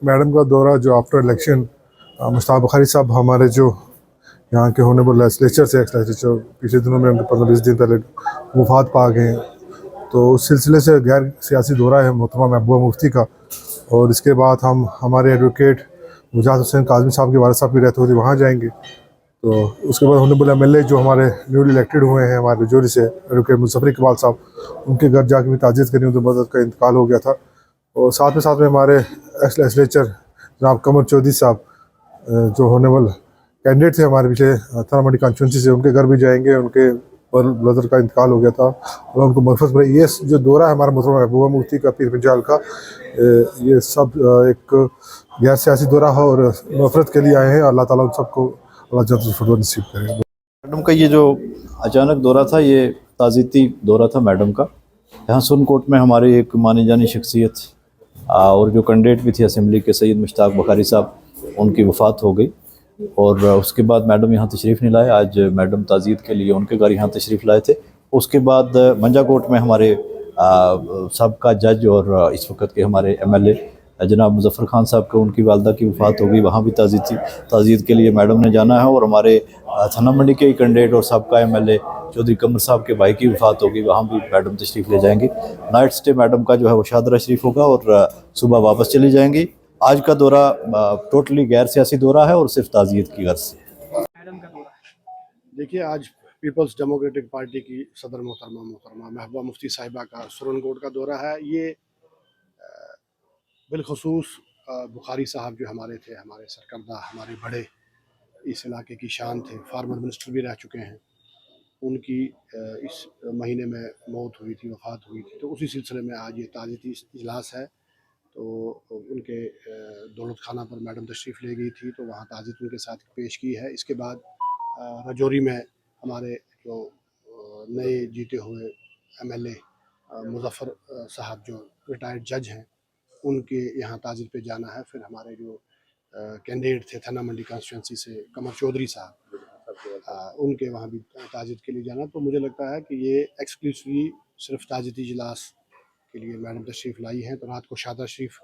Madam का दौरा जो आफ्टर इलेक्शन मुश्ताक बुखारी साहब हमारे जो यहाँ के होने वाले लेजिस्लेचर से जो पिछले दिनों में उनके 15-20 दिन पहले वफात पा गए हैं, तो उस सिलसिले से गैर सियासी दौरा है मोहतरमा महबूबा मुफ्ती का। और इसके बाद हम हमारे एडवोकेट मुजाहिद हुसैन काज़मी साहब के वालिद साहब की रहते हुए वहाँ जाएंगे। तो उसके बाद होनेबल MLA जो हमारे न्यूली इलेक्टेड हुए हैं हमारे रजौरी से, एडवोकेट मुजफ्फर इकबाल साहब, उनके घर जाके भी ताज़ियत करनी, उनकी मदद का इंतकाल हो गया था। और साथ में हमारे एक्स लेजिस्लेचर जनाब कमर चौधरी साहब जो होने वाले कैंडिडेट थे हमारे पीछे थाना मंडी कॉन्स्टिट्यूंसी से, उनके घर भी जाएंगे। उनके ब्रदर का इंतकाल हो गया था और उनको मरफत पर ये जो दौरा है हमारा मोहतरमा महबूबा मुफ्ती का पीर पंजाल का, ये सब एक गैर सियासी दौरा है और मफरत के लिए आए हैं। अल्लाह ताला उन सबको अल्लाह जल्द फतवा नसीब करे। मैडम का ये जो अचानक दौरा था, ये ताज़ियती दौरा था मैडम का। यहाँ सुरनकोट में हमारे एक मानी जानी शख्सियत और जो कैंडिडेट भी थे असेंबली के, सैयद मुश्ताक बुखारी साहब, उनकी वफ़ात हो गई। और उसके बाद मैडम यहाँ तशरीफ़ नहीं लाए। आज मैडम ताज़ियत के लिए उनके घर यहाँ तशरीफ़ लाए थे। उसके बाद मंजाकोट में हमारे सबका जज और इस वक्त के हमारे MLA जनाब मुजफ्फर खान साहब को, उनकी वालदा की वफ़ात हो गई, वहाँ भी ताज़ियत के लिए मैडम ने जाना है। और हमारे थाना मंडी के कैंडिडेट और सबका MLA चौधरी कमर साहब के भाई की वफ़ात होगी, वहाँ भी मैडम तशरीफ़ ले जाएंगे। नाइट स्टे मैडम का जो है वो शादरा शरीफ होगा और सुबह वापस चली जाएंगी। आज का दौरा टोटली गैर सियासी दौरा है और सिर्फ ताज़ियत की गर्ज से। देखिए, आज पीपल्स डेमोक्रेटिक पार्टी की सदर मोहतरमा महबूबा मुफ्ती साहिबा का सुरनकोट का दौरा है। ये बिलखसूस बुखारी साहब जो हमारे थे, हमारे सरकर्दा, हमारे बड़े इस इलाके की शान थे, फार्मर मिनिस्टर भी रह चुके हैं। उनकी इस महीने में मौत हुई थी, वफ़ात हुई थी। तो उसी सिलसिले में आज ये ताज़ियती इजलास है। तो उनके दौलत खाना पर मैडम तशरीफ़ ले गई थी, तो वहाँ ताज़ियत उनके साथ पेश की है। इसके बाद रजौरी में हमारे जो नए जीते हुए MLA मुजफ्फर साहब जो रिटायर्ड जज हैं, उनके यहाँ ताज़ियत पे जाना है। फिर हमारे जो कैंडिडेट थे थाना मंडी कॉन्स्टिट्यूंसी से कमर चौधरी साहब, उनके वहाँ भी ताज़ियत के लिए जाना। तो मुझे लगता है कि ये एक्सक्लूसिवली सिर्फ ताज़ियती इजलास के लिए मैडम तशरीफ़ लाई हैं। तो रात को शादा शरीफ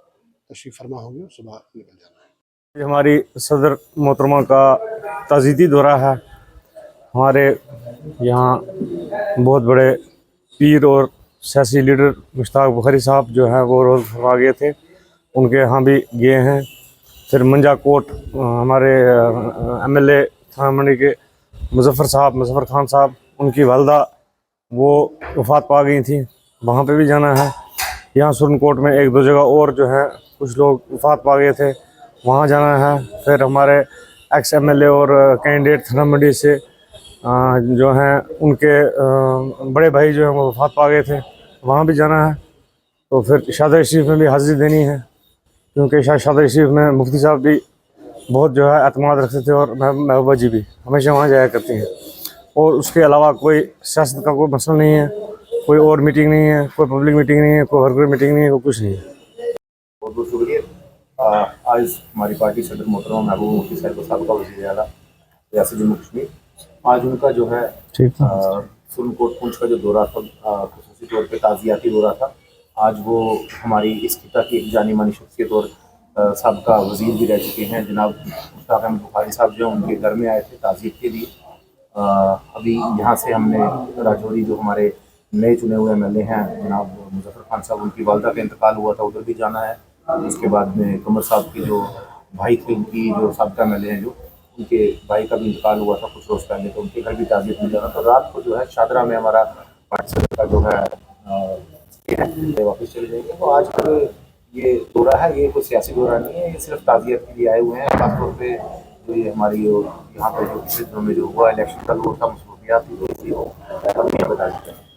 तशरीफ़ फरमा होंगे और सुबह निकल जाना है। ये हमारी सदर मोहतरमा का ताज़ियती दौरा है। हमारे यहाँ बहुत बड़े पीर और सियासी लीडर मुश्ताक बुखारी साहब जो हैं वो रोज़ फरमा गए थे, उनके यहाँ भी गए हैं। फिर मंजाकोट हमारे MLA थाना मंडी के मुजफ्फर खान साहब, उनकी वालदा वो वफ़ात पा गई थी, वहाँ पे भी जाना है। यहाँ सुरनकोट में एक दो जगह और जो है कुछ लोग वफ़ात पा गए थे, वहाँ जाना है। फिर हमारे एक्स MLA और कैंडिडेट थाना मंडी से जो हैं उनके बड़े भाई जो हैं वो वफ़ात पा गए थे, वहाँ भी जाना है। तो फिर शादा शरीफ में भी हाज़िरी देनी है, क्योंकि शादा शरीफ में मुफ्ती साहब भी बहुत जो है एतमाद रखते थे और महबूबा जी भी हमेशा वहाँ जाया करती हैं। और उसके अलावा कोई सियासत का कोई मसला नहीं है, कोई और मीटिंग नहीं है, कोई पब्लिक मीटिंग नहीं है, कोई वर्कर मीटिंग नहीं है, कोई कुछ नहीं है। बहुत बहुत शुक्रिया। आज हमारी पार्टी सदर मोहतरमा महबूबा मुफ्ती साहब का वज़ीर आला रियासत जम्मू कश्मीर, आज उनका जो है सुरनकोट पुंछ का जो दौरा था, ख़ुसूसी तौर पे ताज़ियाती दौरा था। आज वो हमारी इस खिता की एक जानी मानी शख्सियत और सबका वज़ीर भी रह चुके हैं जनाब मुश्ताक अहमद बुखारी साहब, जो उनके घर में आए थे ताज़ियत के लिए। अभी यहाँ से हमने राजौरी जो हमारे नए चुने हुए MLA हैं जनाब मुजफ्फर खान साहब, उनकी वालदा का इंतकाल हुआ था, उधर भी जाना है। उसके बाद में कमर साहब की जो भाई थे, उनकी जो सबका MLA हैं, जो उनके भाई का भी इंतकाल हुआ था कुछ रोज़ पहले, तो उनके घर भी ताज़ियत में जाना था। रात को जो है शादरा में हमारा पार्टी का जो है वापस चले जाएंगे। तो आज का ये दौरा है, ये कोई सियासी दौरा नहीं है, ये सिर्फ ताज़ियत के लिए आए हुए हैं। खासतौर पर जो ये हमारी यहाँ पर जो पिछले दिनों में जो हुआ इलेक्शन का दौर था, मसरूफियात थी, तो इसी को बता देते हैं।